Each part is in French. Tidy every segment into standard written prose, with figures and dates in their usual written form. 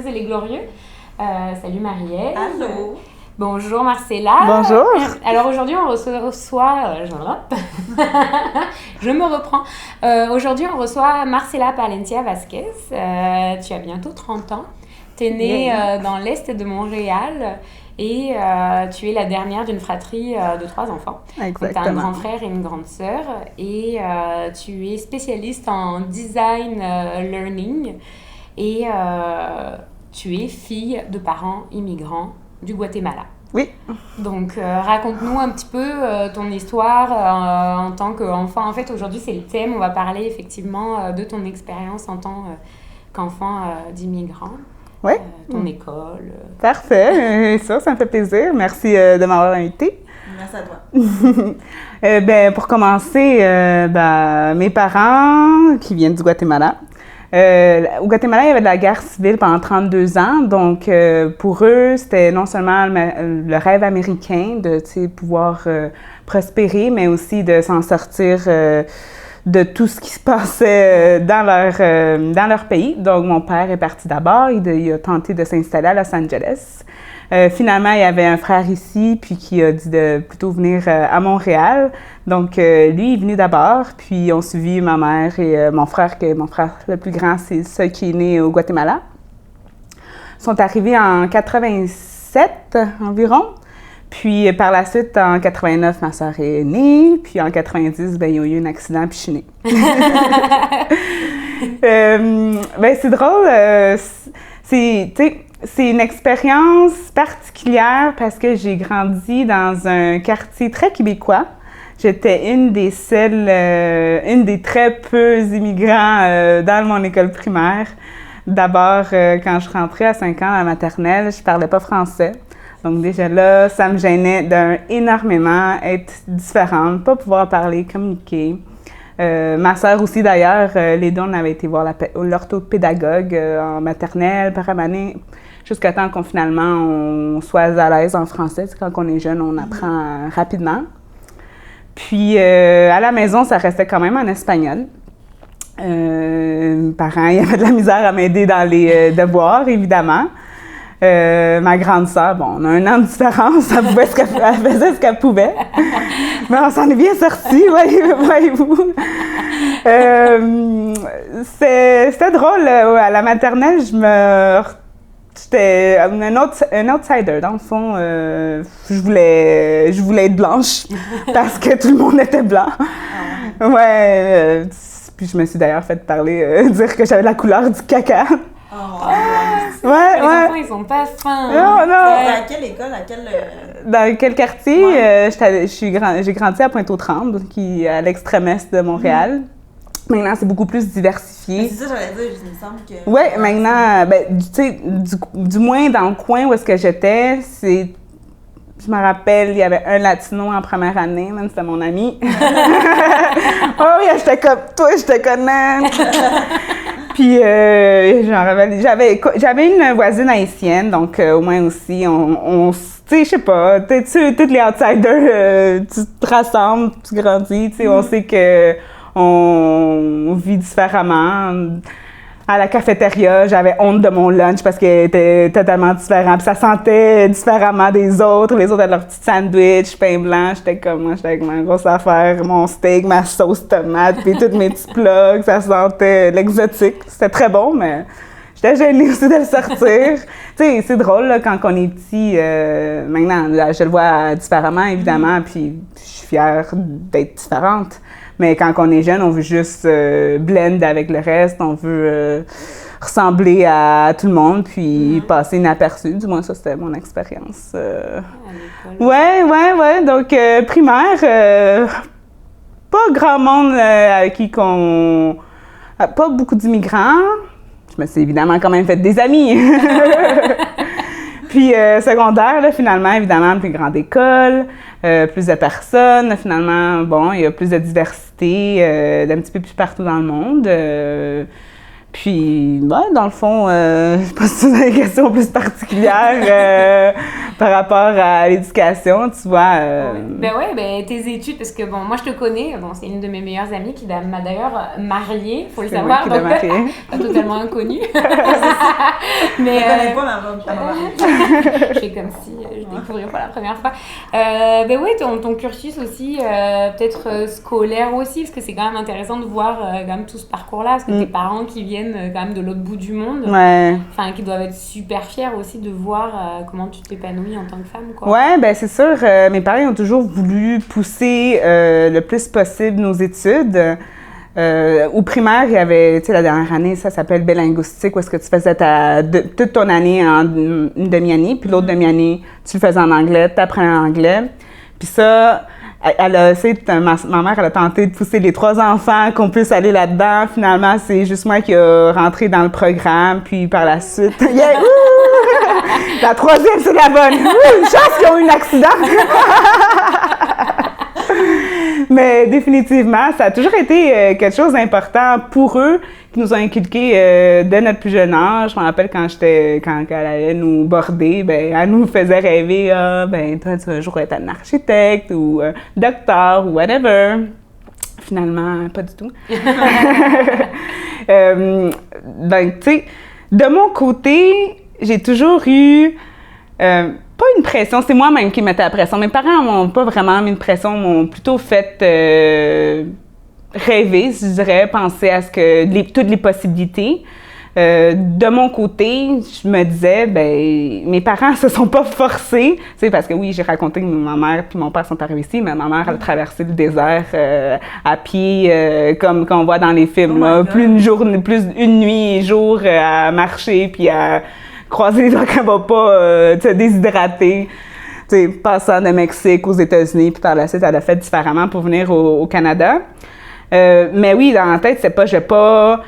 Glorieuses et les Glorieux. Salut Marie-Ève. Allô. Bonjour Marcella. Bonjour. Alors aujourd'hui on reçoit je me reprends. Aujourd'hui on reçoit Marcella Palencia Vázquez. Tu as bientôt 30 ans. Tu es née dans l'est de Montréal et tu es la dernière d'une fratrie de 3 enfants. Exactement. Tu as un grand frère et une grande sœur et tu es spécialiste en design learning et tu es fille de parents immigrants du Guatemala. Oui. Donc, raconte-nous un petit peu ton histoire en tant qu'enfant. En fait, aujourd'hui, c'est le thème. On va parler effectivement de ton expérience en tant qu'enfant d'immigrant. Oui. Ton école. Parfait. Ça me fait plaisir. Merci de m'avoir invitée. Merci à toi. Pour commencer, mes parents qui viennent du Guatemala. Au Guatemala, il y avait de la guerre civile pendant 32 ans. Donc, pour eux, c'était non seulement le rêve américain de pouvoir prospérer, mais aussi de s'en sortir de tout ce qui se passait dans leur pays. Donc, mon père est parti d'abord. Il a tenté de s'installer à Los Angeles. Finalement, il y avait un frère ici, puis qui a dit de plutôt venir à Montréal. Donc, lui est venu d'abord, puis on suivi ma mère et mon frère le plus grand, c'est celui qui est né au Guatemala. Ils sont arrivés en 87 environ. Puis par la suite, en 89, ma soeur est née. Puis en 90, ils ont eu un accident, puis je suis née. C'est drôle. C'est une expérience particulière parce que j'ai grandi dans un quartier très québécois. J'étais une des très peu immigrants dans mon école primaire. D'abord, quand je rentrais à 5 ans à la maternelle, je parlais pas français. Donc déjà là, ça me gênait énormément être différente, pas pouvoir parler, communiquer. Ma sœur aussi, d'ailleurs, les deux, on avait été voir l'orthopédagogue en maternelle, paramanée, jusqu'à temps qu'on finalement on soit à l'aise en français. Quand on est jeune, on apprend rapidement. Puis à la maison, ça restait quand même en espagnol. Mes parents, il y avait de la misère à m'aider dans les devoirs, évidemment. Ma grande sœur, on a 1 an de différence, elle faisait ce qu'elle pouvait. Mais on s'en est bien sortis, voyez-vous. C'était drôle, à la maternelle, j'étais un outsider, dans le fond. Je voulais être blanche parce que tout le monde était blanc. Puis je me suis d'ailleurs fait dire que j'avais la couleur du caca. Les enfants, ils sont pas fins. Non. Dans quelle école? Dans quel quartier? J'ai grandi à Pointe-aux-Trembles, qui est à l'extrême-est de Montréal. Maintenant, c'est beaucoup plus diversifié. C'est ça, j'allais dire, il me semble que... Oui, maintenant, du moins dans le coin où est-ce que j'étais, je me rappelle, il y avait un Latino en première année, même c'était mon ami. Oh oui, j'étais comme toi, je te connais. Puis, j'avais une voisine haïtienne, donc au moins aussi, on tu sais, je sais pas, tous les outsiders, tu te rassembles, tu grandis, tu sais, on sait que on vit différemment. À la cafétéria, j'avais honte de mon lunch parce qu'il était totalement différent. Puis ça sentait différemment des autres. Les autres avaient leur petit sandwich, pain blanc. J'étais avec ma grosse affaire, mon steak, ma sauce tomate, puis tous mes petits plats. Ça sentait l'exotique. C'était très bon, mais j'étais gênée aussi de le sortir. Tu sais, c'est drôle là, quand on est petit. Maintenant, là, je le vois différemment, évidemment, puis je suis fière d'être différente. Mais quand on est jeune, on veut juste blend avec le reste, on veut ressembler à tout le monde, puis passer inaperçu. Du moins, ça, c'était mon expérience. À l'école. Ouais. Donc, primaire, pas grand monde avec qui qu'on... pas beaucoup d'immigrants. Je me suis évidemment quand même fait des amis. Puis secondaire, là, finalement, évidemment, plus grande école, plus de personnes. Finalement, il y a plus de diversité d'un petit peu plus partout dans le monde. Puis, dans le fond, je sais pas si vous avez des questions plus particulières par rapport à l'éducation, tu vois. Ben tes études, parce que bon, moi je te connais, bon, c'est une de mes meilleures amies qui m'a d'ailleurs mariée, faut le savoir, donc pas totalement inconnue. Mais je connais pas ma maman. Je fais comme si je découvrais pour la première fois. Ben oui, ton cursus aussi, peut-être scolaire aussi, parce que c'est quand même intéressant de voir quand même tout ce parcours-là, parce que tes parents qui viennent quand même de l'autre bout du monde, enfin qui doivent être super fiers aussi de voir comment tu t'épanouis en tant que femme, quoi. Ouais, ben c'est sûr, mes parents ont toujours voulu pousser le plus possible nos études. Au primaire, il y avait, tu sais, la dernière année, ça s'appelle bilinguistique, où est-ce que tu faisais toute ton année en une demi-année, puis l'autre demi-année, tu le faisais en anglais, tu apprenais l'anglais. Puis ça, elle a essayé, ma mère, elle a tenté de pousser les 3 enfants qu'on puisse aller là-dedans. Finalement, c'est juste moi qui a rentré dans le programme, puis par la suite, la 3e, c'est la bonne. Une chance qu'ils ont eu un accident. Mais définitivement, ça a toujours été quelque chose d'important pour eux, qui nous ont inculqué dès notre plus jeune âge. Je me rappelle quand elle allait nous border, ben elle nous faisait rêver, ben toi tu vas un jour être un architecte ou docteur ou whatever. Finalement, pas du tout. Ben tu sais, de mon côté, j'ai toujours eu pas une pression, c'est moi-même qui mettais la pression. Mes parents m'ont pas vraiment mis une pression, m'ont plutôt fait rêver, je dirais, penser à toutes les possibilités. De mon côté, je me disais, ben mes parents se sont pas forcés, tu sais, parce que oui, j'ai raconté que ma mère puis mon père sont arrivés ici, mais ma mère, elle a traversé le désert à pied, comme qu'on voit dans les films, là, plus une nuit et jour à marcher puis à croiser les doigts qu'elle va pas se déshydrater. Tu sais, passant de Mexique aux États-Unis, puis par la suite, elle a fait différemment pour venir au Canada. Mais oui, dans la tête, c'est pas, je vais pas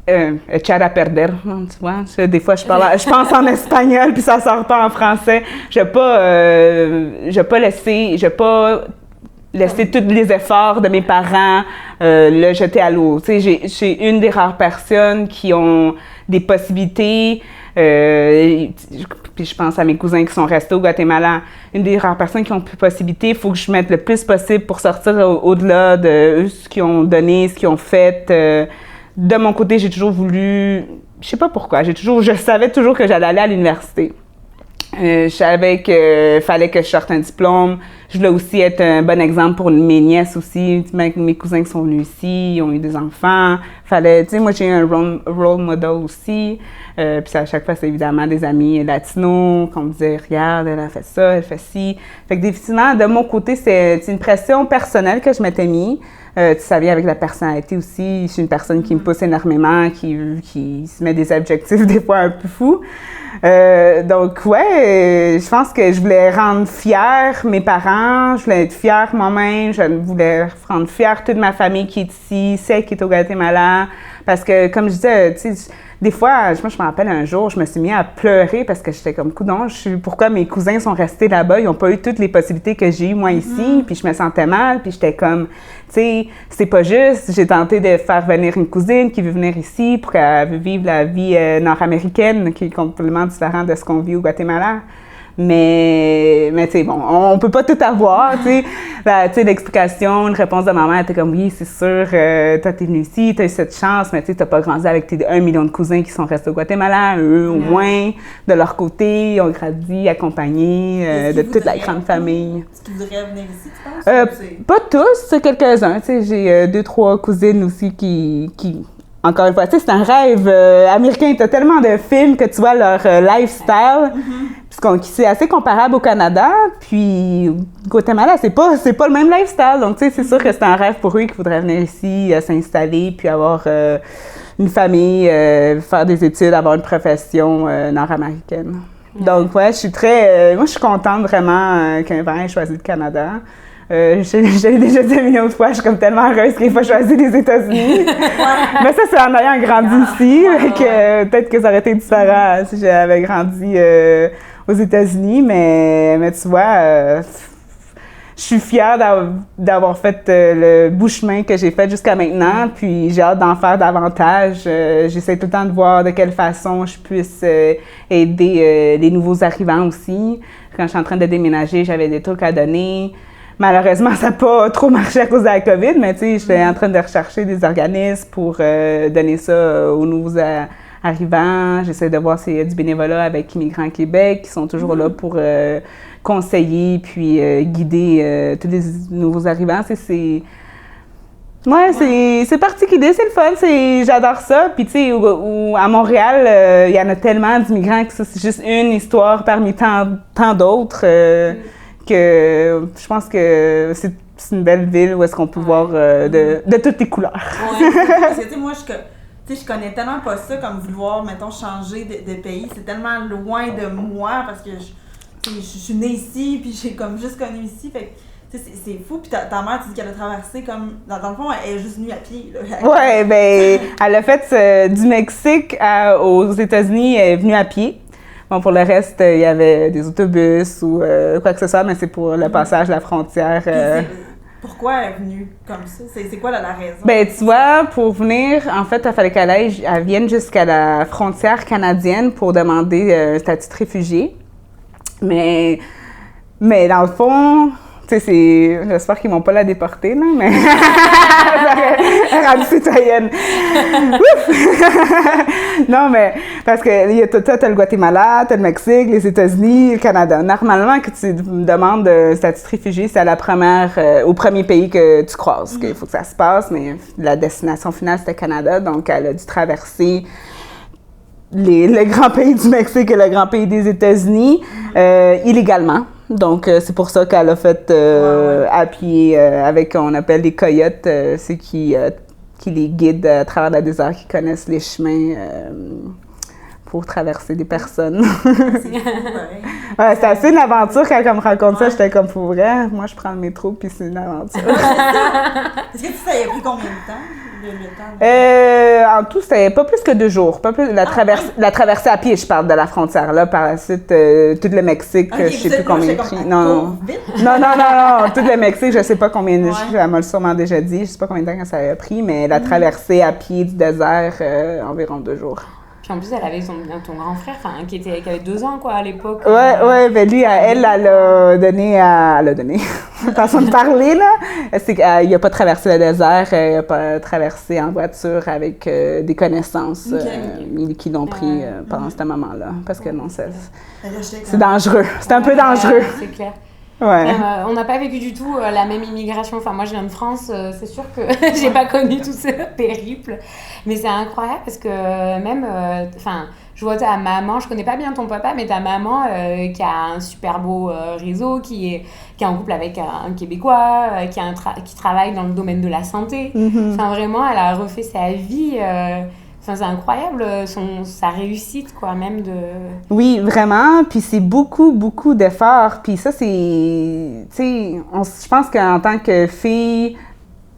echar a perder, tu vois. Des fois, je pense en espagnol, puis ça sort pas en français. Je vais pas laisser tous les efforts de mes parents le jeter à l'eau. Tu sais, j'ai une des rares personnes qui ont des possibilités, puis je pense à mes cousins qui sont restés au Guatemala, une des rares personnes qui ont plus de possibilités, il faut que je mette le plus possible pour sortir au-delà de eux, ce qu'ils ont donné, ce qu'ils ont fait. De mon côté, j'ai toujours voulu, je sais pas pourquoi, je savais toujours que j'allais aller à l'université. Je savais qu'il fallait que je sorte un diplôme. Je voulais aussi être un bon exemple pour mes nièces aussi. Mes cousins qui sont venus ici, ils ont eu des enfants. Fallait, tu sais, moi j'ai eu un role model aussi. Puis à chaque fois, c'est évidemment des amis latinos qu'on me disait, regarde, elle a fait ça, elle fait ci. Fait que définitivement, de mon côté, c'est une pression personnelle que je m'étais mis. Ça vient avec la personnalité aussi. Je suis une personne qui me pousse énormément, qui se met des objectifs des fois un peu fous. Donc, ouais, je pense que je voulais rendre fière mes parents, je voulais être fière moi-même, je voulais rendre fière toute ma famille qui est ici, celle qui est au Guatemala. Parce que, comme je disais, tu sais, des fois, moi, je me rappelle un jour, je me suis mis à pleurer parce que j'étais comme, coudonc, pourquoi mes cousins sont restés là-bas? Ils n'ont pas eu toutes les possibilités que j'ai eues, moi, ici. Puis je me sentais mal, puis j'étais comme, tu sais, c'est pas juste. J'ai tenté de faire venir une cousine qui veut venir ici pour qu'elle vive la vie nord-américaine, qui est complètement différente de ce qu'on vit au Guatemala. Mais tu sais, bon, on peut pas tout avoir, tu sais. L'explication, une réponse de ma mère était comme, oui, c'est sûr, toi, t'es venue ici, t'as eu cette chance, mais tu sais, t'as pas grandi avec tes 1 million de cousins qui sont restés au Guatemala. Eux, au moins, de leur côté, ils ont grandi, accompagnés de toute la grande famille. Est-ce qu'ils voudraient venir ici, tu penses? Pas tous, quelques-uns. Tu sais, j'ai 2-3 cousines aussi qui encore une fois, tu sais, c'est un rêve américain. Tu as tellement de films que tu vois leur lifestyle, c'est assez comparable au Canada. Puis, au Guatemala, c'est pas le même lifestyle. Donc, tu sais, c'est sûr que c'est un rêve pour eux qu'ils voudraient venir ici, s'installer, puis avoir une famille, faire des études, avoir une profession nord-américaine. Donc, ouais, moi, je suis contente vraiment qu'un parent ait choisi le Canada. J'ai déjà dit 1 million de fois, je suis comme tellement heureuse qu'il n'ait pas choisi les États-Unis. Mais ça, c'est en ayant grandi ici. Peut-être que ça aurait été différent si j'avais grandi aux États-Unis. Mais tu vois, je suis fière d'avoir fait le bout de chemin que j'ai fait jusqu'à maintenant, puis j'ai hâte d'en faire davantage. J'essaie tout le temps de voir de quelle façon je puisse aider les nouveaux arrivants aussi. Quand je suis en train de déménager, j'avais des trucs à donner. Malheureusement, ça n'a pas trop marché à cause de la COVID, mais tu sais, j'étais en train de rechercher des organismes pour donner ça aux nouveaux arrivants. J'essaie de voir s'il y a du bénévolat avec Immigrants Québec qui sont toujours là pour conseiller puis guider tous les nouveaux arrivants. C'est particulier, c'est le fun, j'adore ça. Puis tu sais, à Montréal, il y en a tellement d'immigrants que ça, c'est juste une histoire parmi tant d'autres. Que je pense que c'est une belle ville où est-ce qu'on peut voir de toutes les couleurs. Oui, parce que tu sais, moi, je connais tellement pas ça comme vouloir, mettons, changer de pays. C'est tellement loin de moi parce que je suis née ici, puis j'ai comme juste connu ici. Fait que, c'est fou. Puis ta mère, tu dis qu'elle a traversé comme... Dans le fond, elle est juste venue à pied. Oui, bien, elle a fait du Mexique aux États-Unis, elle est venue à pied. Bon, pour le reste, il y avait des autobus ou quoi que ce soit, mais c'est pour le passage de la frontière. Pourquoi elle est venue comme ça? C'est quoi la raison? Bien, tu vois, pour venir, en fait, il fallait qu'elle vienne jusqu'à la frontière canadienne pour demander un statut de réfugié. Mais dans le fond... Tu sais, j'espère qu'ils m'ont pas la déportée, là, mais elle est rendue citoyenne. Non, mais parce que t'as le Guatemala, t'as le Mexique, les États-Unis, le Canada. Normalement, que tu demandes un statut de réfugié, c'est au premier pays que tu croises qu'il faut que ça se passe, mais la destination finale, c'était Canada, donc elle a dû traverser le grand pays du Mexique et le grand pays des États-Unis illégalement. Donc, c'est pour ça qu'elle a fait à pied avec, on appelle des coyotes, c'est qui les guident à travers le désert, qui connaissent les chemins pour traverser des personnes. Ouais, c'est assez une aventure quand elle me raconte ça, j'étais comme, pour vrai, moi je prends le métro puis c'est une aventure. Est-ce que ça a pris combien de temps? En tout, c'était pas plus que 2 jours. Pas plus, la traversée à pied, je parle de la frontière. Là, par la suite, tout le Mexique, je sais plus combien de prix. Non, tout le Mexique, je sais pas combien de elle m'a sûrement déjà dit. Je sais pas combien de temps ça a pris, mais la traversée à pied du désert, environ 2 jours. Puis en plus, elle avait ton grand frère, qui avait 2 ans, quoi, à l'époque. Ouais, ben lui, elle a donné, façon de parler, là. C'est qu'il n'a pas traversé le désert, il n'a pas traversé en voiture avec des connaissances qui l'ont pris pendant ce moment-là. Parce que non, c'est dangereux. C'est un peu dangereux. C'est clair. Ouais. On n'a pas vécu du tout la même immigration. Enfin, moi, je viens de France, c'est sûr que j'ai pas connu tout ce périple. Mais c'est incroyable parce que même, je vois ta maman, je connais pas bien ton papa, mais ta maman qui a un super beau réseau, qui est en couple avec un Québécois, qui travaille dans le domaine de la santé. Mm-hmm. Enfin, vraiment, elle a refait sa vie. C'est incroyable, sa réussite, quoi, même de... Oui, vraiment. Puis c'est beaucoup, beaucoup d'efforts. Puis ça, c'est... Tu sais, je pense qu'en tant que fille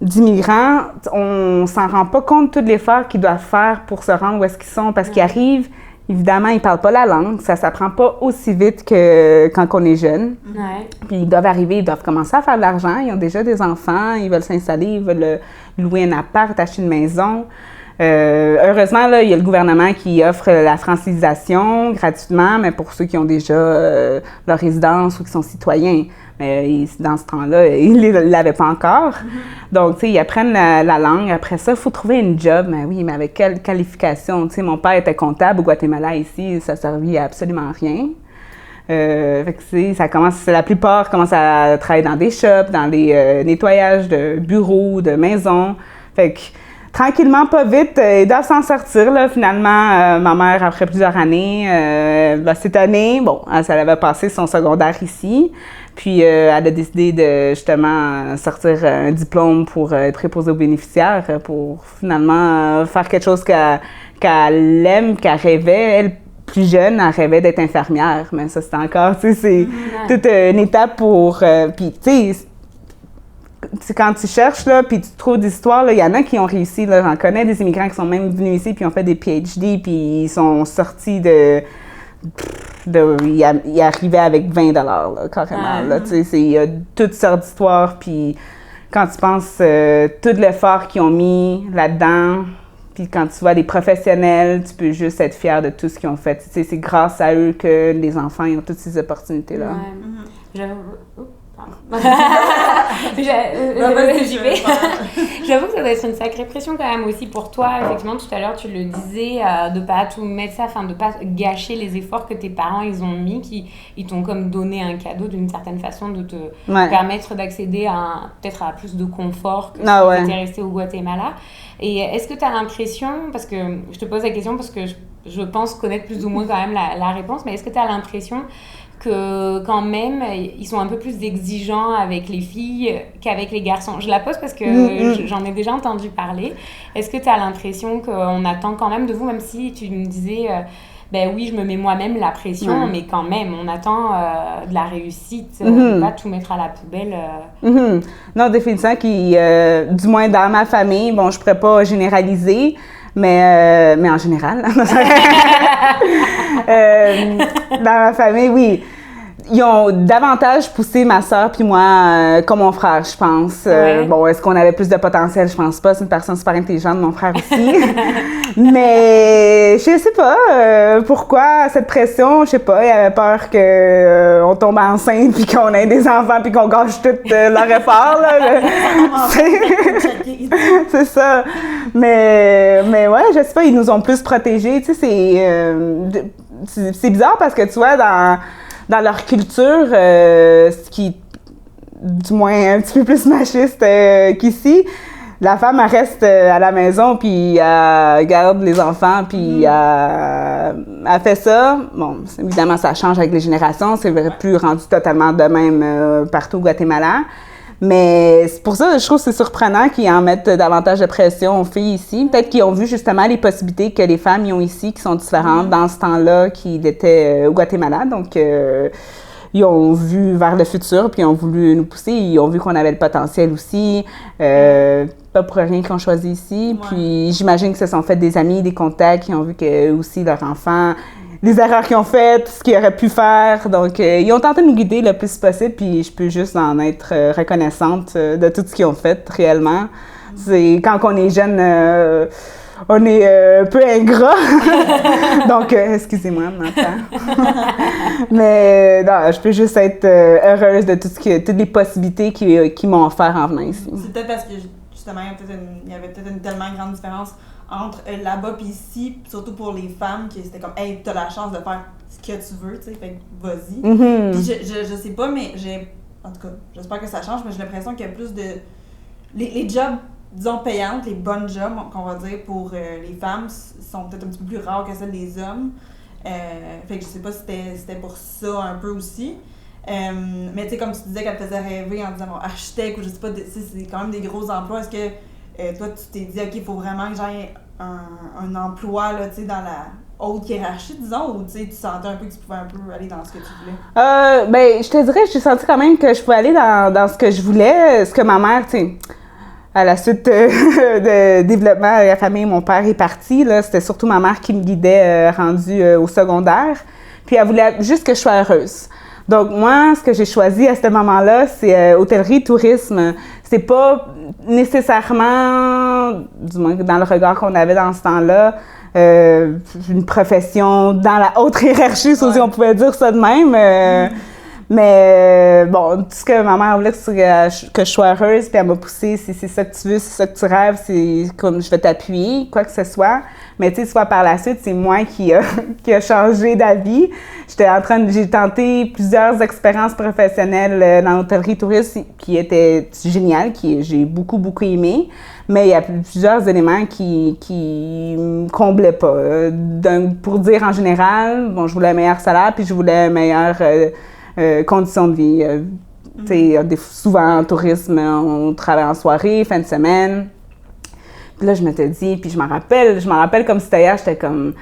d'immigrants, on s'en rend pas compte de tout l'effort qu'ils doivent faire pour se rendre où est-ce qu'ils sont. Parce qu'ils arrivent, évidemment, ils parlent pas la langue. Ça s'apprend pas aussi vite que quand on est jeune. Ouais. Puis ils doivent arriver, ils doivent commencer à faire de l'argent. Ils ont déjà des enfants, ils veulent s'installer, ils veulent louer un appart, acheter une maison. Heureusement, là, il y a le gouvernement qui offre la francisation gratuitement, mais pour ceux qui ont déjà leur résidence ou qui sont citoyens. Mais dans ce temps-là, ils ne l'avaient pas encore. Mm-hmm. Donc, tu sais, ils apprennent la langue. Après ça, il faut trouver une job. Mais oui, mais avec quelle qualification? Tu sais, mon père était comptable au Guatemala ici, ça ne servait à absolument rien. Fait que, la plupart commencent à travailler dans des shops, dans des nettoyages de bureaux, de maisons. Fait que, tranquillement, pas vite, ils doivent s'en sortir, là, finalement. Ma mère, après plusieurs années, cette année, elle avait passé son secondaire ici. Puis, elle a décidé de, justement, sortir un diplôme pour être préposée aux bénéficiaires, pour finalement faire quelque chose qu'elle aime, qu'elle rêvait. Elle, plus jeune, elle rêvait d'être infirmière. Mais ça, c'est encore, tu sais, c'est toute une étape pour... puis, tu sais, quand tu cherches, là, puis tu trouves des histoires, il y en a qui ont réussi, là, j'en connais des immigrants qui sont même venus ici, puis ont fait des PhD, puis ils sont sortis de il arrivait avec 20 $, là, carrément. Là, tu sais, il y a toutes sortes d'histoires, puis quand tu penses tout l'effort qu'ils ont mis là-dedans, puis quand tu vois les professionnels, tu peux juste être fier de tout ce qu'ils ont fait. Tu sais, c'est grâce à eux que les enfants ils ont toutes ces opportunités-là. Ouais. J'y vais. J'avoue que ça doit être une sacrée pression quand même aussi pour toi. Effectivement, tout à l'heure, tu le disais, de pas tout mettre ça, enfin, de pas gâcher les efforts que tes parents, ils ont mis, ils t'ont comme donné un cadeau d'une certaine façon de te permettre d'accéder peut-être à plus de confort que si tu étais resté au Guatemala. Et est-ce que tu as l'impression, parce que je te pose la question parce que je pense connaître plus ou moins quand même la réponse, mais est-ce que tu as l'impression que quand même, ils sont un peu plus exigeants avec les filles qu'avec les garçons? Je la pose parce que j'en ai déjà entendu parler. Est-ce que tu as l'impression qu'on attend quand même de vous, même si tu me disais, ben oui, je me mets moi-même la pression, mais quand même, on attend de la réussite, de pas tout mettre à la poubelle. Non, définitivement, du moins dans ma famille, bon, je pourrais pas généraliser, mais en général. Dans ma famille, oui. Ils ont davantage poussé ma soeur puis moi comme mon frère, je pense. Bon, est-ce qu'on avait plus de potentiel? Je pense pas. C'est une personne super intelligente, mon frère aussi. Mais je sais pas pourquoi cette pression. Je sais pas. Il avait peur qu'on tombe enceinte puis qu'on ait des enfants puis qu'on gâche tout leur effort. Là. C'est ça. Mais ouais, je sais pas. Ils nous ont plus protégés. Tu sais, c'est bizarre parce que tu vois, dans leur culture, ce qui du moins un petit peu plus machiste qu'ici, la femme, elle reste à la maison, puis elle garde les enfants, puis elle fait ça. Bon, évidemment, ça change avec les générations, c'est plus rendu totalement de même partout au Guatemala. Mais c'est pour ça, je trouve que c'est surprenant qu'ils en mettent davantage de pression aux filles ici. Peut-être qu'ils ont vu justement les possibilités que les femmes y ont ici, qui sont différentes dans ce temps-là qu'il était au Guatemala. Donc, ils ont vu vers le futur, puis ils ont voulu nous pousser. Ils ont vu qu'on avait le potentiel aussi. Pas pour rien qu'ils ont choisi ici. Puis j'imagine que se sont fait des amis, des contacts, qui ont vu que aussi leurs enfants, les erreurs qu'ils ont faites, ce qu'ils auraient pu faire. Donc, ils ont tenté de nous guider le plus possible, puis je peux juste en être reconnaissante de tout ce qu'ils ont fait, réellement. C'est quand on est jeune, on est un peu ingrat. Donc, excusez-moi, maman. Mais non, je peux juste être heureuse de toutes les possibilités qu'ils m'ont offert en venant ici. C'est peut-être parce que, justement, il y avait peut-être une tellement grande différence entre là-bas et ici, surtout pour les femmes, que c'était comme, hey, t'as la chance de faire ce que tu veux, tu sais, fait que vas-y. Puis je sais pas, mais en tout cas, j'espère que ça change, mais j'ai l'impression qu'il y a plus de. Les jobs, disons, payantes, les bonnes jobs, qu'on va dire, pour les femmes, sont peut-être un petit peu plus rares que celles des hommes. Fait que je sais pas si c'était pour ça un peu aussi. Mais tu sais, comme tu disais qu'elle te faisait rêver en disant bon, architecte ou je sais pas, c'est quand même des gros emplois. Est-ce que toi, tu t'es dit, OK, il faut vraiment que j'aie un emploi là, dans la haute hiérarchie, disons, ou tu sentais un peu que tu pouvais un peu aller dans ce que tu voulais? Ben, je te dirais, j'ai senti quand même que je pouvais aller dans ce que je voulais, ce que ma mère, tu sais, à la suite de développement de la famille, mon père est parti, là, c'était surtout ma mère qui me guidait rendue au secondaire, puis elle voulait juste que je sois heureuse. Donc, moi, ce que j'ai choisi à ce moment-là, c'est hôtellerie, tourisme. C'est pas nécessairement, du moins dans le regard qu'on avait dans ce temps-là, une profession dans la haute hiérarchie, si on pouvait dire ça de même. Mais bon, tout ce que ma mère voulait, c'est que je sois heureuse, puis elle m'a poussée, si c'est ça que tu veux, c'est ça que tu rêves, c'est comme je vais t'appuyer, quoi que ce soit. Mais tu sais, soit par la suite, c'est moi qui a changé d'avis. J'ai tenté plusieurs expériences professionnelles dans l'hôtellerie tourisme qui étaient géniales, j'ai beaucoup, beaucoup aimé. Mais il y a plusieurs éléments qui me comblaient pas. Pour dire en général, bon, je voulais un meilleur salaire, puis je voulais un meilleur conditions de vie. Souvent en tourisme, on travaille en soirée, fin de semaine. Puis là, je m'étais dit, puis je m'en rappelle comme si c'était hier, j'étais comme,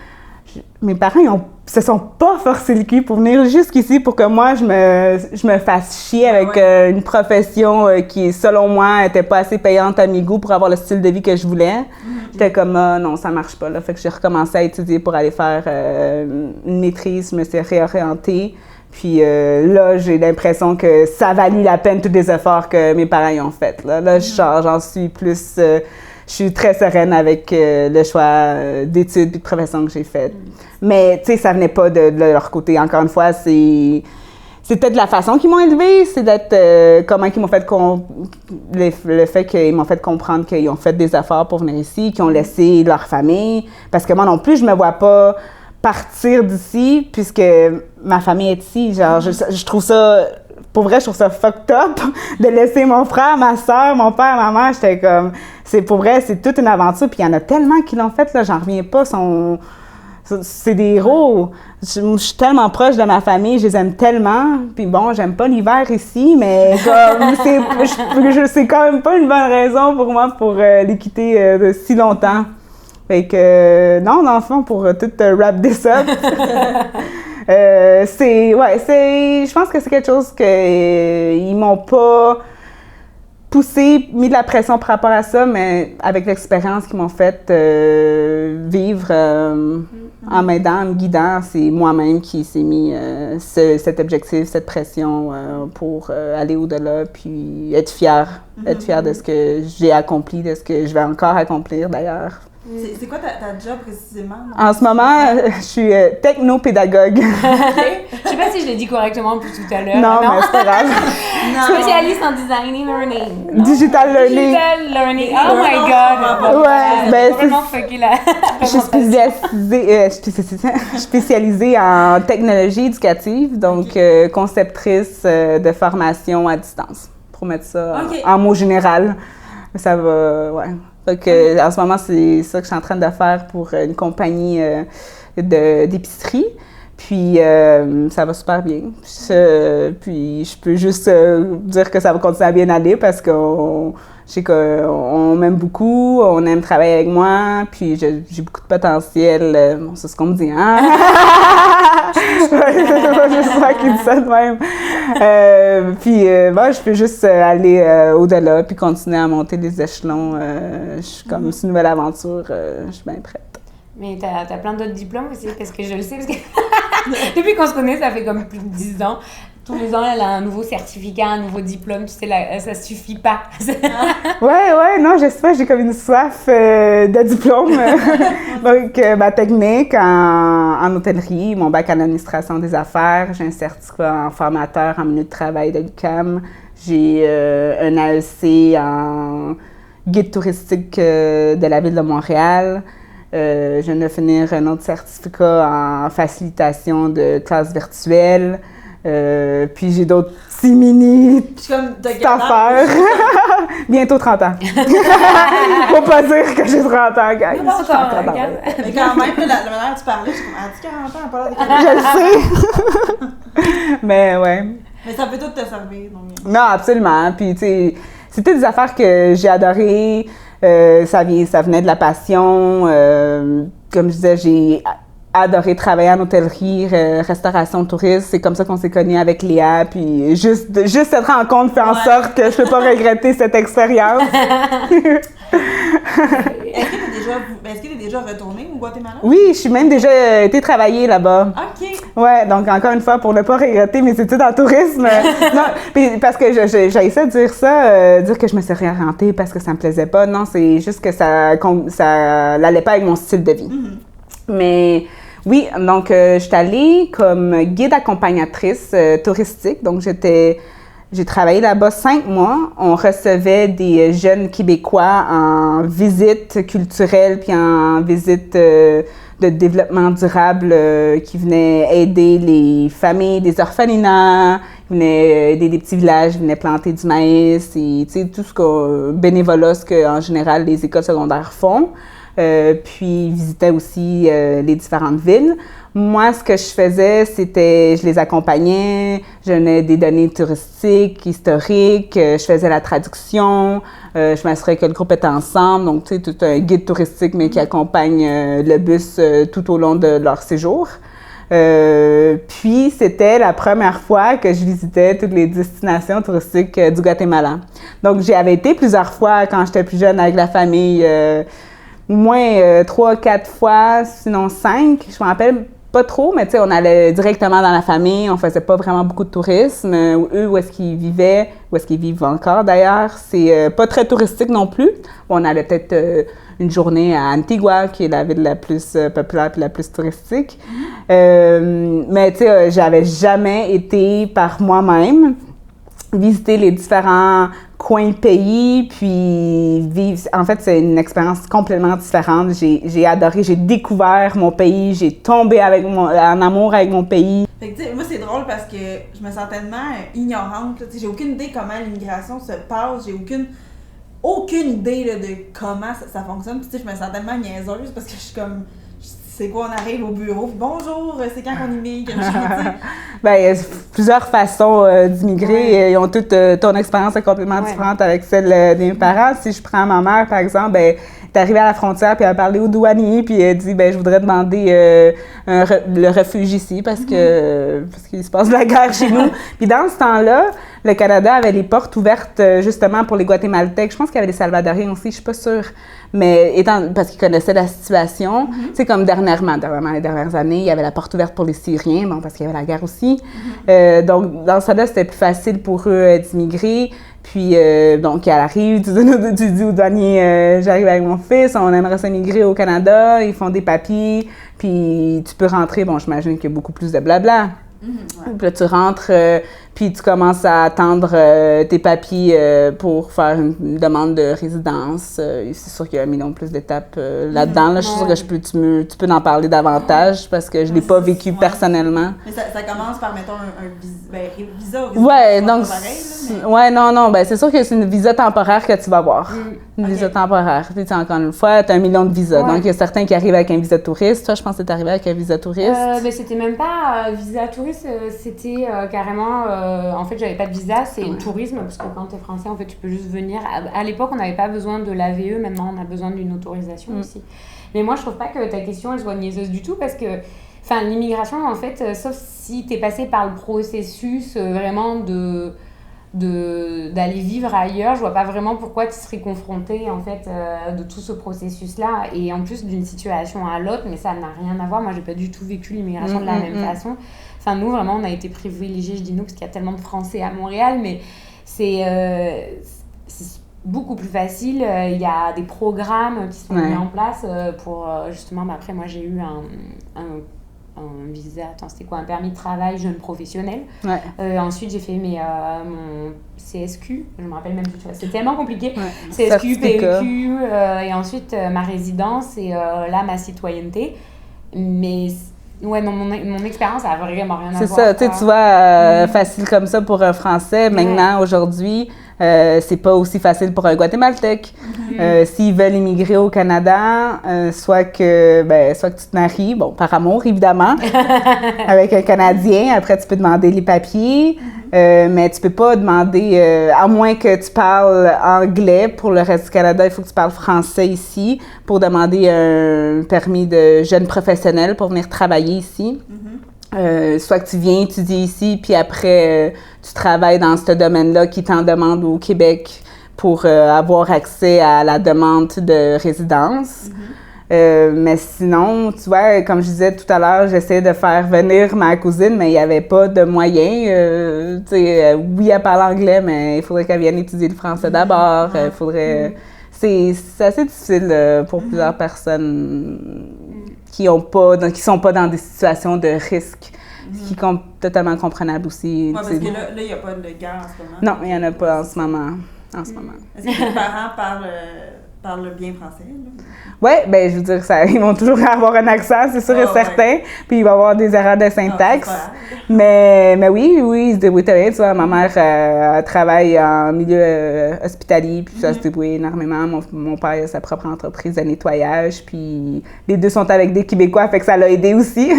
mes parents, se sont pas forcés le cul pour venir jusqu'ici pour que moi, je me fasse chier avec une profession qui, selon moi, était pas assez payante à mes goûts pour avoir le style de vie que je voulais. J'étais comme, non, ça marche pas, là. Fait que j'ai recommencé à étudier pour aller faire une maîtrise. Je me suis réorientée. Puis là, j'ai l'impression que ça a valu la peine tous les efforts que mes parents y ont faits. Là, j'en suis plus... je suis très sereine avec le choix d'études et de profession que j'ai fait. Mais, tu sais, ça venait pas de leur côté. Encore une fois, c'était de la façon qu'ils m'ont élevée, c'est d'être... comment ils m'ont fait... le fait qu'ils m'ont fait comprendre qu'ils ont fait des efforts pour venir ici, qu'ils ont laissé leur famille. Parce que moi non plus, je me vois pas partir d'ici, puisque ma famille est ici. Genre, je trouve ça... Pour vrai, je trouve ça fucked up de laisser mon frère, ma soeur, mon père, ma mère. J'étais comme... Pour vrai, c'est toute une aventure. Puis il y en a tellement qui l'ont fait, là, j'en reviens pas. C'est des héros. Je suis tellement proche de ma famille, je les aime tellement. Puis bon, j'aime pas l'hiver ici, mais comme c'est quand même pas une bonne raison pour moi pour les quitter de si longtemps. Fait que, non, dans le fond, pour tout wrap this up, je pense que c'est quelque chose qu'ils m'ont pas poussé, mis de la pression par rapport à ça, mais avec l'expérience qu'ils m'ont fait vivre en m'aidant, en me guidant, c'est moi-même qui s'est mis cet objectif, cette pression pour aller au-delà, puis être fière de ce que j'ai accompli, de ce que je vais encore accomplir d'ailleurs. C'est quoi ta job précisément? En ce moment, je suis technopédagogue. Je sais pas si je l'ai dit correctement depuis tout à l'heure. Non, mais c'est pas grave. Spécialiste en design learning. Digital learning. Digital learning. Oh my God. Ouais, ben vraiment fucké là. Je suis spécialisée en technologie éducative, donc conceptrice de formation à distance, pour mettre ça en mots général. Ça va, ouais. Donc, en ce moment, c'est ça que je suis en train de faire pour une compagnie d'épicerie. Puis, ça va super bien. Puis, je peux juste dire que ça va continuer à bien aller parce qu'on m'aime beaucoup, on aime travailler avec moi, puis j'ai beaucoup de potentiel. Bon, c'est ce qu'on me dit, hein? C'est moi qui dis ça de même. Puis, je peux juste aller au-delà, puis continuer à monter les échelons. Je suis comme c'est une nouvelle aventure, je suis bien prête. Mais t'as plein d'autres diplômes aussi, parce que je le sais, parce que depuis qu'on se connaît, ça fait comme plus de 10 ans. Tous les ans, elle a un nouveau certificat, un nouveau diplôme, tu sais, ça suffit pas. Ouais, non, je sais pas, j'ai comme une soif de diplôme. Donc, ma technique en hôtellerie, mon bac en administration des affaires, j'ai un certificat en formateur en milieu de travail de l'UQAM, j'ai un AEC en guide touristique de la ville de Montréal. Je viens de finir un autre certificat en facilitation de classes virtuelles. Puis j'ai d'autres petits mini affaires. Bientôt 30 ans. Faut pas dire que j'ai 30 ans, guys. Non, encore, mais quand même, la manière dont tu parlais, je suis comme, elle dit 40 ans, elle parle de 40 ans. Je le sais. Mais ouais. Mais ça peut tout te servir. Donc... Non, absolument. Puis tu sais, c'était des affaires que j'ai adorées. Ça venait de la passion. Comme je disais, j'ai adoré travailler en hôtellerie, restauration, tourisme. C'est comme ça qu'on s'est connus avec Léa. Puis juste cette rencontre fait en sorte que je peux pas regretter cette expérience. Est-ce que tu es déjà retournée au Guatemala? Oui, je suis même déjà été travailler là-bas. OK. Ouais, donc encore une fois, pour ne pas regretter mes études en tourisme. Non, puis parce que j'ai essayé de dire ça, dire que je me suis réorientée parce que ça me plaisait pas. Non, c'est juste que ça n'allait pas avec mon style de vie. Mm-hmm. Mais oui, donc je suis allée comme guide accompagnatrice touristique. Donc j'ai travaillé là-bas 5 mois. On recevait des jeunes Québécois en visite culturelle puis en visite de développement durable qui venaient aider les familles des orphelinats, ils venaient aider des petits villages, ils venaient planter du maïs et tout bénévolat, ce qu'en général les écoles secondaires font. Puis ils visitaient aussi les différentes villes. Moi, ce que je faisais, c'était, je les accompagnais, je donnais des données touristiques, historiques, je faisais la traduction, je m'assurais que le groupe était ensemble, donc tu sais, tout un guide touristique, mais qui accompagne le bus tout au long de leur séjour. Puis, c'était la première fois que je visitais toutes les destinations touristiques du Guatemala. Donc, j'y avais été plusieurs fois quand j'étais plus jeune avec la famille, au moins 3, 4 fois, sinon 5, je me rappelle pas trop, mais tu sais, on allait directement dans la famille, on faisait pas vraiment beaucoup de tourisme. Eux, où est-ce qu'ils vivaient, où est-ce qu'ils vivent encore d'ailleurs, c'est pas très touristique non plus. On allait peut-être une journée à Antigua, qui est la ville la plus populaire et la plus touristique. Mais tu sais, j'avais jamais été par moi-même visiter les différents coins pays, puis vivre. En fait, c'est une expérience complètement différente. J'ai adoré, j'ai découvert mon pays, j'ai tombé en amour avec mon pays. Fait que, tu sais, moi, c'est drôle parce que je me sens tellement ignorante. J'ai aucune idée comment l'immigration se passe, j'ai aucune idée là, de comment ça fonctionne. Puis, tu sais, je me sens tellement niaiseuse parce que je suis comme. C'est quoi, on arrive au bureau, puis bonjour, c'est quand qu'on immigre? Bien, il y a plusieurs façons d'immigrer. Ils ont toutes, ton expérience est complètement différente avec celle des parents. Si je prends ma mère, par exemple, ben, elle est arrivée à la frontière, puis elle a parlé au douanier, puis elle dit, ben, je voudrais demander le refuge ici parce qu'il se passe de la guerre chez nous. Puis dans ce temps-là, le Canada avait les portes ouvertes justement pour les Guatémaltèques. Je pense qu'il y avait des Salvadoriens aussi, je suis pas sûre. Mais parce qu'ils connaissaient la situation, tu sais, comme dernièrement, les dernières années, il y avait la porte ouverte pour les Syriens, bon, parce qu'il y avait la guerre aussi. Donc, dans ce cas-là, c'était plus facile pour eux d'immigrer. Puis, donc, elle arrive, tu dis au douanier, j'arrive avec mon fils, on aimerait s'immigrer au Canada, ils font des papiers, puis tu peux rentrer, bon, j'imagine qu'il y a beaucoup plus de blabla. Puis là, tu rentres, puis tu commences à attendre tes papiers pour faire une demande de résidence. C'est sûr qu'il y a un million de plus d'étapes là-dedans. Là, je suis sûre que tu peux en parler davantage parce que je ne l'ai pas vécu personnellement. Mais ça commence par, mettons, un visa. Ouais, donc, non, ben c'est sûr que c'est une visa temporaire que tu vas avoir. Une visa temporaire. Puis, encore une fois, tu as un million de visas. Donc, il y a certains qui arrivent avec un visa touriste. Toi, je pense que tu es arrivé avec un visa touriste. Mais c'était même pas visa touriste, c'était carrément... en fait, j'avais pas de visa, c'est tourisme, parce que quand tu es français, en fait, tu peux juste venir. À l'époque, on n'avait pas besoin de l'AVE, maintenant, on a besoin d'une autorisation aussi. Mais moi, je trouve pas que ta question, elle soit niaiseuse du tout, parce que l'immigration, en fait, sauf si tu es passé par le processus vraiment d'aller vivre ailleurs, je vois pas vraiment pourquoi tu serais confronté en fait de tout ce processus-là, et en plus d'une situation à l'autre, mais ça n'a rien à voir. Moi, j'ai pas du tout vécu l'immigration de la même façon. Enfin, nous, vraiment, on a été privilégiés, je dis nous, parce qu'il y a tellement de Français à Montréal, mais c'est beaucoup plus facile. Il y a des programmes qui sont mis en place pour, justement, après, moi, j'ai eu un visa, c'était quoi, un permis de travail jeune professionnel. Ensuite, j'ai fait mon CSQ, je me rappelle même plus, c'est tellement compliqué. CSQ, PEQ, et ensuite ma résidence et là, ma citoyenneté. Mais ouais, non, mon expérience, ça n'a vraiment rien à voir. C'est ça, tu vois, facile comme ça pour un Français. Maintenant, aujourd'hui, c'est pas aussi facile pour un Guatémaltèque. S'ils veulent immigrer au Canada, soit que tu te maries, bon, par amour, évidemment, avec un Canadien. Après, tu peux demander les papiers, mais tu peux pas demander, à moins que tu parles anglais pour le reste du Canada, il faut que tu parles français ici pour demander un permis de jeune professionnel pour venir travailler ici. Soit que tu viens étudier ici, puis après, tu travailles dans ce domaine-là qui t'en demande au Québec pour avoir accès à la demande de résidence. Mais sinon, tu vois, comme je disais tout à l'heure, j'essayais de faire venir ma cousine, mais il n'y avait pas de moyens. Oui, elle parle anglais, mais il faudrait qu'elle vienne étudier le français d'abord. Il faudrait... C'est assez difficile pour plusieurs personnes qui sont pas dans des situations de risque, ce qui est totalement comprenable aussi. Parce que là, il n'y a pas de guerre en ce moment. Non, il n'y en a pas en ce moment. Est-ce que tes parents parlent parlent bien français, là. Oui, ben je veux dire, ça, ils vont toujours avoir un accent, c'est sûr et certain. Puis il va y avoir des erreurs de syntaxe. Mais oui, ils se débrouillent très bien. Tu vois, ma mère elle travaille en milieu hospitalier, puis ça se débrouille énormément. Mon père a sa propre entreprise de nettoyage, puis les deux sont avec des Québécois, fait que ça l'a aidé aussi.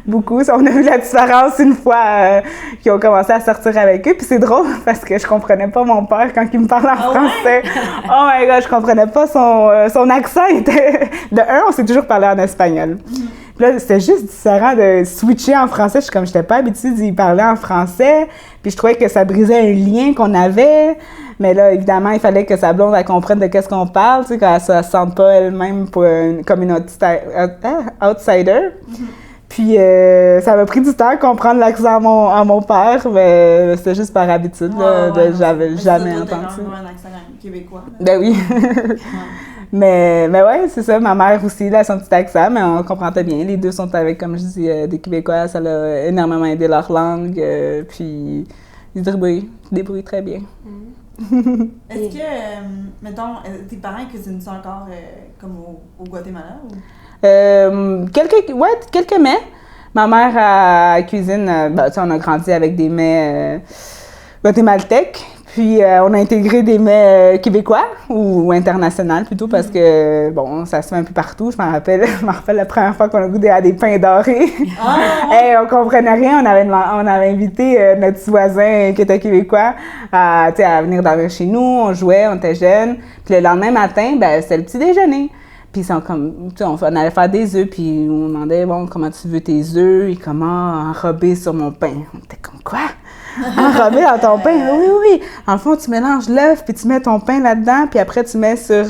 Beaucoup. On a vu la différence une fois qu'ils ont commencé à sortir avec eux. Puis c'est drôle parce que je comprenais pas mon père quand il me parlait en français. Oh my God, je comprenais pas son accent. De un, on s'est toujours parlé en espagnol. Puis là, c'était juste différent de switcher en français. Je n'étais pas habituée d'y parler en français. Puis je trouvais que ça brisait un lien qu'on avait. Mais là, évidemment, il fallait que sa blonde elle comprenne de qu'est-ce qu'on parle, tu sais, qu'elle ne se sente pas elle-même comme une outsider. Puis ça m'a pris du temps à comprendre l'accent à mon père, mais c'était juste par habitude. J'avais jamais entendu. C'est un accent québécois. Ben oui. Mais ouais, c'est ça. Ma mère aussi, là, son petit accent, mais on comprend très bien. Les deux sont avec, comme je dis, des Québécois. Ça l'a énormément aidé leur langue. Puis ils se débrouillent très bien. Est-ce que, mettons, tes parents cuisinent ça encore comme au Guatemala? Ou? Quelques mets. Ma mère, elle cuisine, on a grandi avec des mets guatémaltèques. Puis, on a intégré des mets québécois ou internationaux plutôt parce que, bon, ça se fait un peu partout. Je me rappelle la première fois qu'on a goûté à des pains dorés. Hey, on comprenait rien. On avait invité notre voisin qui était québécois à venir dormir chez nous. On jouait, on était jeunes. Puis le lendemain matin, c'était le petit déjeuner. Puis ils sont comme, on allait faire des œufs, puis on demandait, bon, comment tu veux tes œufs? Et comment enrober sur mon pain? On était comme, quoi? Enrober dans ton pain? Oui. En fond, tu mélanges l'œuf, puis tu mets ton pain là-dedans, puis après, tu mets sur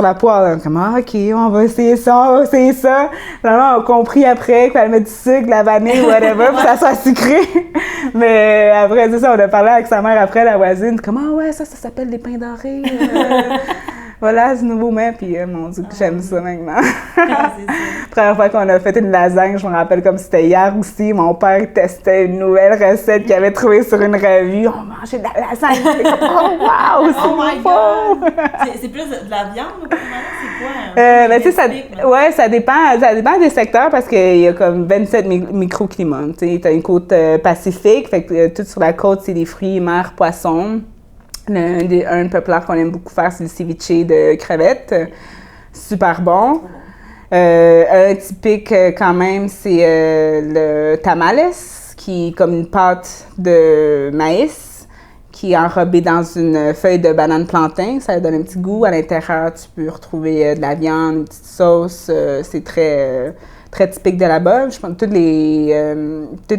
la poêle. Comme, OK, on va essayer ça. Finalement, on a compris après qu'il fallait mettre du sucre, de la vanille, whatever, pour que ça soit sucré. Mais après, c'est ça, on a parlé avec sa mère après, la voisine. Comment, ouais, ça s'appelle des pains dorés. Voilà, ce nouveau mets, puis mon Dieu, j'aime ça maintenant. Première fois qu'on a fait une lasagne, je me rappelle comme c'était hier aussi, mon père testait une nouvelle recette qu'il avait trouvée sur une revue. On mangeait de la lasagne, c'est comme, oh wow, c'est God! C'est plus de la viande ou c'est quoi? Tu sais, ça dépend des secteurs parce qu'il y a comme 27 microclimats. Tu sais, t'as une côte pacifique, fait que tout sur la côte, c'est des fruits, mer, poissons. Un peuple qu'on aime beaucoup faire, c'est le ceviche de crevettes. Super bon. Un typique quand même, c'est le tamales, qui est comme une pâte de maïs qui est enrobée dans une feuille de banane plantain. Ça donne un petit goût. À l'intérieur, tu peux retrouver de la viande, une petite sauce. C'est très typique de là-bas. Je pense que tous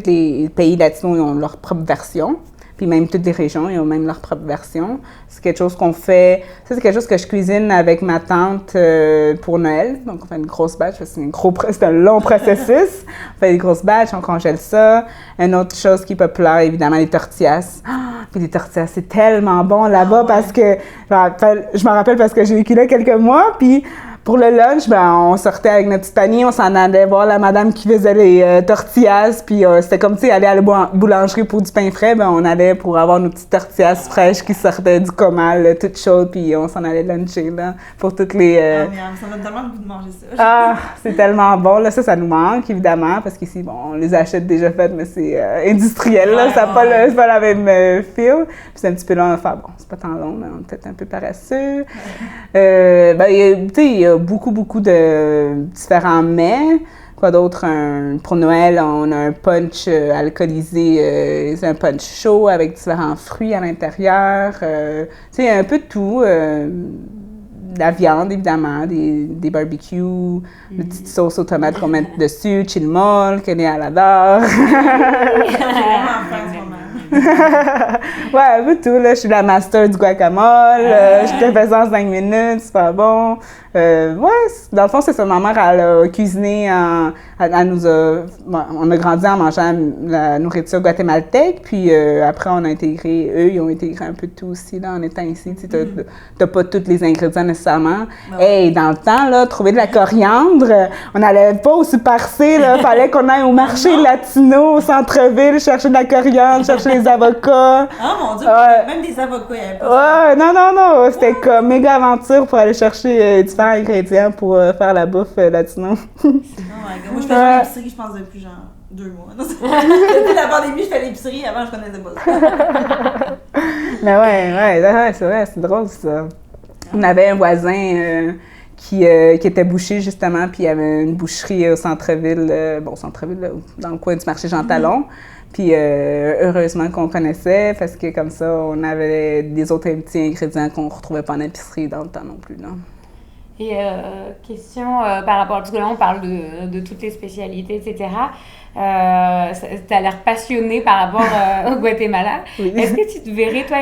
les pays latinos ont leur propre version. Puis même toutes les régions, ils ont même leur propre version. C'est quelque chose qu'on fait... Ça, c'est quelque chose que je cuisine avec ma tante pour Noël. Donc, on fait une grosse batch. C'est un long processus. On fait des grosses batches, on congèle ça. Une autre chose qui est populaire, évidemment, les tortillas. Puis les tortillas, c'est tellement bon là-bas parce que... Je me rappelle parce que j'ai vécu là quelques mois, puis... Pour le lunch, on sortait avec notre petite panier, on s'en allait voir la madame qui faisait les tortillas, puis c'était comme, tu sais, aller à la boulangerie pour du pain frais, on allait pour avoir nos petites tortillas fraîches qui sortaient du comal, toutes chaudes, puis on s'en allait luncher, là, pour toutes les... Ça donne tellement le goût de manger ça. C'est tellement bon, là, ça nous manque, évidemment, parce qu'ici, on les achète déjà faites, mais c'est industriel, là, ça n'a pas la même feel, puis c'est un petit peu long à faire, bon, c'est pas tant long, mais on est peut-être un peu paresseux. Il y a beaucoup de différents mets. Quoi d'autre? Pour Noël, on a un punch alcoolisé, c'est un punch chaud avec différents fruits à l'intérieur. Tu sais, un peu de tout. De la viande, évidemment, des barbecues, des petites sauces aux tomates qu'on met dessus, chilmol, que Léa adore. Ouais, un peu tout, là. Je suis la master du guacamole. Je te fais ça en 5 minutes, c'est pas bon. Ouais, dans le fond, c'est ça. Ma mère, elle a cuisiné Elle nous a... Bon, on a grandi en mangeant la nourriture guatémaltèque, puis après, on a intégré... Eux, ils ont intégré un peu de tout aussi, là, en étant ici. Tu sais, t'as pas tous les ingrédients nécessairement. Non. Hey, dans le temps, là, trouver de la coriandre, on n'allait pas au Super C, là. Fallait qu'on aille au marché latino, au centre-ville, chercher de la coriandre, chercher les avocats. Ah mon Dieu, même des avocats, il n'y avait pas Ouais, non. C'était comme méga aventure pour aller chercher différents ingrédients pour faire la bouffe latino. Oh my God. Moi, je faisais l'épicerie, je pense, depuis genre 2 mois. Depuis la pandémie, je fais l'épicerie. Avant, je connaissais pas ça. Mais ouais, c'est vrai, c'est drôle ça. On avait un voisin qui était boucher justement, puis il y avait une boucherie au centre-ville, là, dans le coin du marché Jean Talon. Puis heureusement qu'on connaissait, parce que comme ça, on avait des autres petits ingrédients qu'on ne retrouvait pas en épicerie dans le temps non plus, là. Et question par rapport, parce que là on parle de toutes les spécialités, etc. Tu as l'air passionné par rapport au Guatemala. Oui. Est-ce que tu te verrais, toi,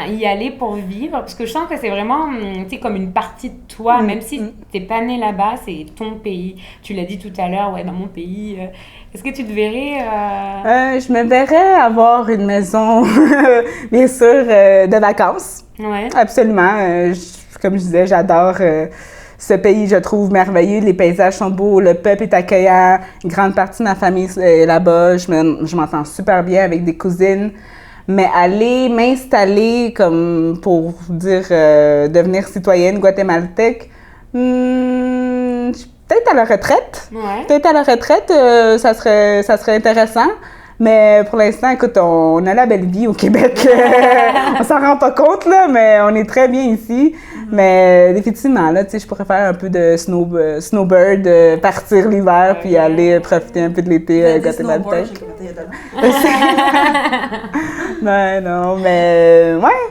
y aller pour vivre? Parce que je sens que c'est vraiment comme une partie de toi, même si tu n'es pas né là-bas, c'est ton pays. Tu l'as dit tout à l'heure, ouais, dans mon pays. Est-ce que tu te verrais... Je me verrais avoir une maison, bien sûr, de vacances. Ouais. Absolument. Comme je disais, j'adore ce pays, je trouve merveilleux. Les paysages sont beaux, le peuple est accueillant. Une grande partie de ma famille est là-bas. Je m'entends super bien avec des cousines. Mais aller m'installer comme pour dire devenir citoyenne guatémaltèque, peut-être à la retraite. Ouais. Peut-être à la retraite, ça serait intéressant. Mais pour l'instant, écoute, on a la belle vie au Québec. On s'en rend pas compte, là, mais on est très bien ici. Mais définitivement, là, tu sais, je pourrais faire un peu de snowbird, partir l'hiver, puis aller profiter un peu de l'été guatémaltèque. Ben non, mais ouais,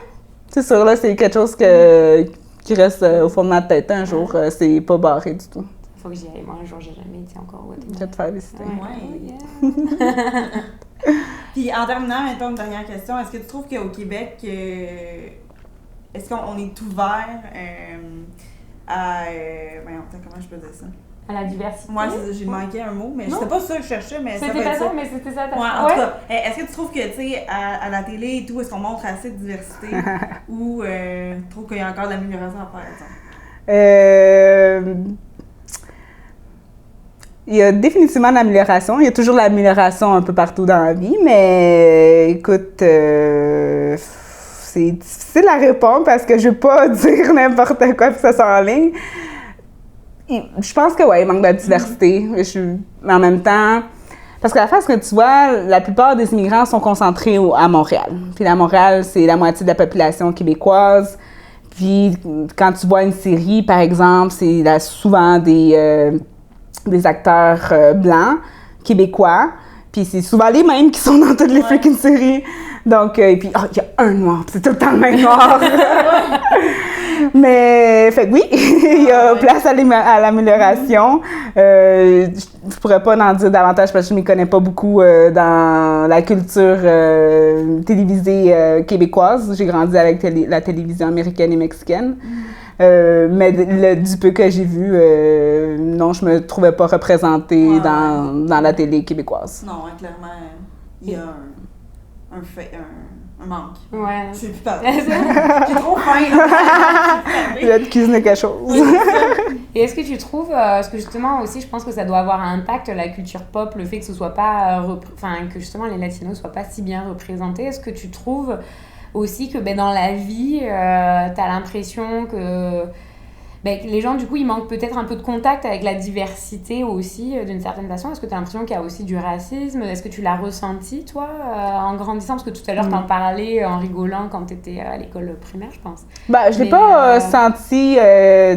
c'est sûr, là, c'est quelque chose qui reste au fond de ma tête un jour. C'est pas barré du tout. Faut que j'y aille. Moi, un jour, j'ai jamais été encore au Guatemala. Je vais te faire visiter. Ouais. Puis en terminant, mettons une dernière question, est-ce que tu trouves qu'au Québec, est-ce qu'on est ouvert à... comment je peux dire ça? À la diversité? Moi, j'ai manqué un mot, mais c'était pas ça que je cherchais, mais c'était pas ça, mais c'était ça. Ouais, en tout cas, est-ce que tu trouves que, tu sais, à la télé et tout, est-ce qu'on montre assez de diversité ou tu trouves qu'il y a encore de l'amélioration à faire, exemple? Il y a définitivement de l'amélioration. Il y a toujours de l'amélioration un peu partout dans la vie, mais écoute, c'est difficile à répondre parce que je ne veux pas dire n'importe quoi puis ça s'enligne. Je pense que oui, il manque de diversité. Mais en même temps, parce que la face que tu vois, la plupart des immigrants sont concentrés à Montréal. Puis à Montréal, c'est la moitié de la population québécoise. Puis quand tu vois une série, par exemple, c'est souvent des acteurs blancs, québécois, puis c'est souvent les mêmes qui sont dans toutes les freaking séries. Donc, et puis, il y a un noir, puis c'est tout le temps le même noir. Mais, fait que oui, il y a place à l'amélioration. Je pourrais pas en dire davantage parce que je m'y connais pas beaucoup dans la culture télévisée québécoise. J'ai grandi avec la télévision américaine et mexicaine. Mais du peu que j'ai vu, non, je me trouvais pas représentée dans la télé québécoise. Non, clairement, il y a un manque. Ouais. Je sais plus parler. J'ai trop faim. Je vais te cuisiner quelque chose. Et est-ce que tu trouves, parce que justement aussi, je pense que ça doit avoir un impact, la culture pop, le fait que ce soit pas, que justement les latinos soient pas si bien représentés. Est-ce que tu trouves aussi que dans la vie, tu as l'impression que les gens, du coup, ils manquent peut-être un peu de contact avec la diversité aussi, d'une certaine façon. Est-ce que tu as l'impression qu'il y a aussi du racisme? Est-ce que tu l'as ressenti, toi, en grandissant? Parce que tout à l'heure, t'en parlais en rigolant quand tu étais à l'école primaire, je pense. Je n'ai pas senti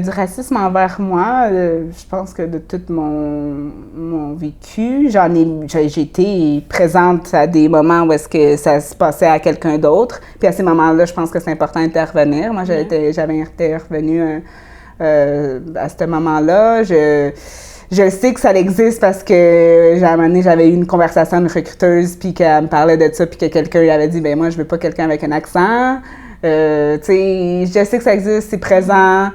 du racisme envers moi. Je pense que de tout mon vécu, j'ai été présente à des moments où est-ce que ça se passait à quelqu'un d'autre. Puis à ces moments-là, je pense que c'est important d'intervenir. Moi, j'avais intervenu à ce moment-là. Je sais que ça existe parce que, à un moment donné, j'avais eu une conversation avec une recruteuse, puis qu'elle me parlait de ça, puis que quelqu'un lui avait dit « moi, je veux pas quelqu'un avec un accent. » Tu sais, je sais que ça existe, c'est présent.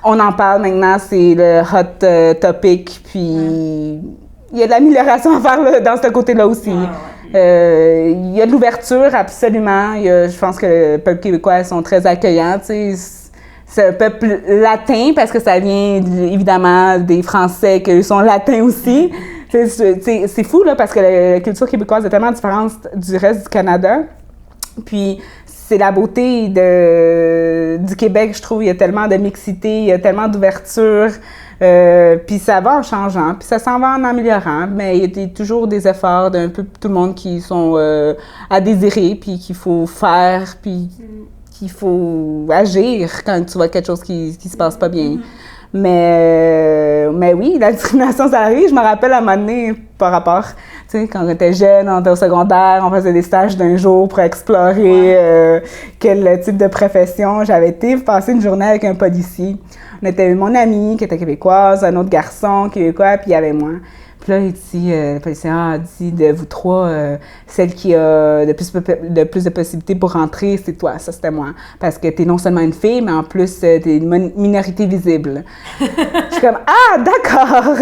on en parle maintenant, c'est le hot topic, puis il y a de l'amélioration à faire là, dans ce côté-là aussi. Il y a de l'ouverture, absolument. Je pense que le peuple québécois sont très accueillants, tu sais. C'est un peuple latin parce que ça vient évidemment des Français qui sont latins aussi. C'est fou là parce que la culture québécoise est tellement différente du reste du Canada. Puis c'est la beauté du Québec, je trouve. Il y a tellement de mixité, il y a tellement d'ouverture. Puis ça va en changeant, puis ça s'en va en améliorant, mais il y a toujours des efforts d'un peu tout le monde qui sont à désirer, puis qu'il faut faire, puis qu'il faut agir quand tu vois quelque chose qui se passe pas bien. Mais oui, la discrimination, ça arrive. Je me rappelle à un moment donné, par rapport, tu sais, quand on était jeune, on était au secondaire, on faisait des stages d'un jour pour explorer quel type de profession. J'avais été passer une journée avec un policier. On était mon amie qui était québécoise, un autre garçon québécois, puis il y avait moi. Puis là, il dit, le policier dit de vous trois, celle qui a de plus de possibilités pour rentrer, c'est toi. Ça, c'était moi. Parce que t'es non seulement une fille, mais en plus, t'es une minorité visible. Je suis comme, ah, d'accord!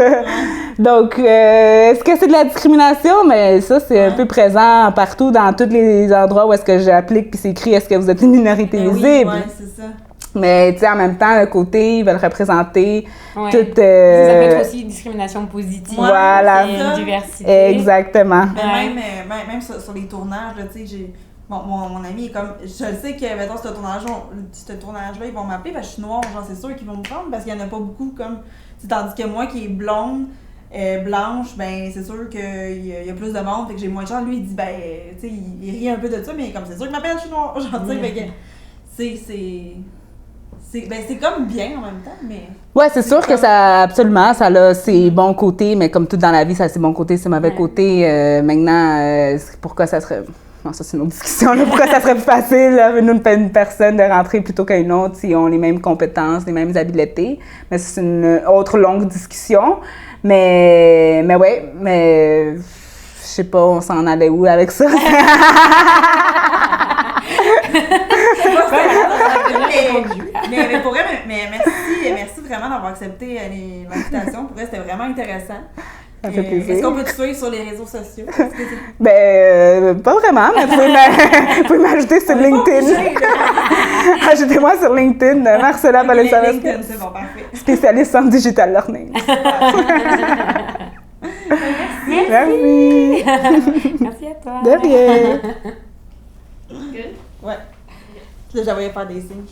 Donc, est-ce que c'est de la discrimination? Mais ça, c'est un peu présent partout, dans tous les endroits où est-ce que j'applique, puis c'est écrit, est-ce que vous êtes une minorité visible? Oui, c'est ça. Mais, tu sais, en même temps, le côté, ils veulent représenter toute... Ça peut être aussi une discrimination positive. Voilà. Une diversité. Exactement. Mais même sur les tournages, tu sais, mon ami est comme... Je sais que, mettons, ce tournage-là, ils vont m'appeler parce que je suis noire, genre, c'est sûr qu'ils vont me prendre parce qu'il n'y en a pas beaucoup comme... Tandis que moi, qui est blonde, blanche, ben c'est sûr qu'il y a plus de monde, fait que j'ai moins de chance. Lui, il dit, ben, tu sais, il rit un peu de ça, mais comme c'est sûr qu'il m'appelle, je suis noire, genre, tu sais, fait que c'est comme bien en même temps, mais... Ouais, c'est sûr que ça, absolument, ça a ses bons côtés, mais comme tout dans la vie, ça a ses bons côtés, ses mauvais côtés. Maintenant, pourquoi ça serait... Non, ça, c'est une autre discussion, là. Pourquoi ça serait plus facile, là, une personne de rentrer plutôt qu'une autre s'ils ont les mêmes compétences, les mêmes habiletés. Mais c'est une autre longue discussion. Mais ouais, mais... Je sais pas, on s'en allait où avec ça? Mais pour vrai, merci vraiment d'avoir accepté l'invitation. Pour vrai, c'était vraiment intéressant. Ça fait plaisir. Est-ce qu'on peut te suivre sur les réseaux sociaux? Pas vraiment, mais vous pouvez m'ajouter sur LinkedIn. Ajoutez-moi sur LinkedIn, Marcela Valença-Vasquez. LinkedIn, c'est bon, parfait. Spécialiste en digital learning. Merci. Merci à toi. De rien. Ouais. Là, j'avais faire des signes.